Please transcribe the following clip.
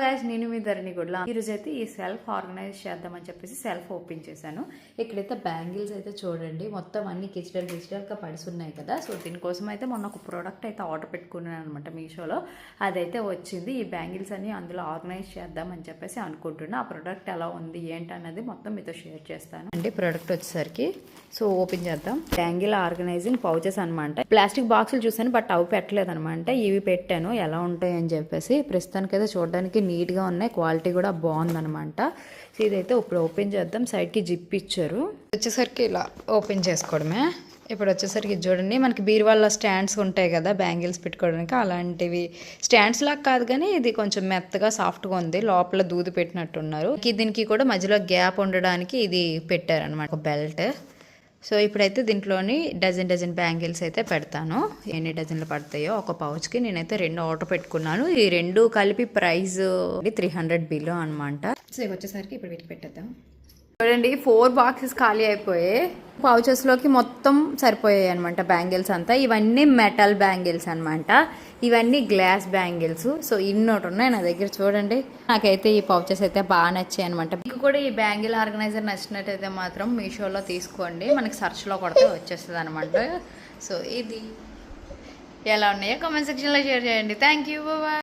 Guys నేను మీ ధరణి గుడ్ల ఈరోజు అయితే ఈ సెల్ఫ్ ఆర్గనైజ్ చేద్దామని చెప్పేసి సెల్ఫ్ ఓపెన్ చేశాను. ఇక్కడైతే బ్యాంగిల్స్ అయితే చూడండి మొత్తం అన్ని డిజిటల్గా పడిసి ఉన్నాయి కదా. సో దీనికోసం అయితే మొన్న ఒక ప్రోడక్ట్ అయితే ఆర్డర్ పెట్టుకున్నాను అనమాట మీషోలో. అదైతే వచ్చింది. ఈ బ్యాంగిల్స్ అన్ని అందులో ఆర్గనైజ్ చేద్దామని చెప్పేసి అనుకుంటున్నా. ఆ ప్రోడక్ట్ ఎలా ఉంది ఏంటి అన్నది మొత్తం మీతో షేర్ చేస్తాను అండి. ప్రోడక్ట్ వచ్చేసరికి సో ఓపెన్ చేద్దాం. బ్యాంగిల్ ఆర్గనైజింగ్ పౌచెస్ అనమాట. ప్లాస్టిక్ బాక్సులు చూసాను బట్ అవి పెట్టలేదు అనమాట. ఇవి పెట్టాను ఎలా ఉంటాయి అని చెప్పేసి. ప్రస్తుతానికైతే చూడడానికి నీట్గా ఉన్నాయి, క్వాలిటీ కూడా బాగుందనమాట. సో ఇదైతే ఇప్పుడు ఓపెన్ చేద్దాం. సైడ్కి జిప్ ఇచ్చారు. వచ్చేసరికి ఇలా ఓపెన్ చేసుకోవడమే. ఇప్పుడు వచ్చేసరికి చూడండి మనకి బీరువాళ్ళ స్టాండ్స్ ఉంటాయి కదా బ్యాంగిల్స్ పెట్టుకోవడానికి, అలాంటివి స్టాండ్స్ లాగా కాదు కానీ ఇది కొంచెం మెత్తగా సాఫ్ట్గా ఉంది. లోపల దూది పెట్టినట్టున్నారు. దీనికి కూడా మధ్యలో గ్యాప్ ఉండడానికి ఇది పెట్టారనమాట ఒక బెల్ట్. సో ఇప్పుడైతే దీంట్లోని డజన్ బ్యాంగిల్స్ అయితే పెడతాను. ఎన్ని డజన్లు పడతాయో ఒక పౌచ్కి. నేనైతే 2 ఆర్డర్ పెట్టుకున్నాను. ఈ 2 కలిపి ప్రైస్ 300 బిలో అనమాట. సో ఇవి వచ్చేసరికి ఇప్పుడు వీటికి పెట్టేద్దాం. చూడండి 4 బాక్సెస్ ఖాళీ అయిపోయాయి. పౌచెస్లోకి మొత్తం సరిపోయాయి అనమాట బ్యాంగిల్స్ అంతా. ఇవన్నీ మెటల్ బ్యాంగిల్స్ అనమాట. ఇవన్నీ గ్లాస్ బ్యాంగిల్స్. సో ఇన్నోటి ఉన్నాయి నా దగ్గర. చూడండి నాకైతే ఈ పౌచెస్ అయితే బాగా నచ్చాయి అనమాట. మీకు కూడా ఈ బ్యాంగిల్ ఆర్గనైజర్ నచ్చినట్టయితే మాత్రం మీషోలో తీసుకోండి. మనకి సర్చ్లో కొడితే వచ్చేస్తుంది అనమాట. సో ఇది ఎలా ఉన్నాయో కామెంట్ సెక్షన్లో షేర్ చేయండి. Thank you. బాయ్.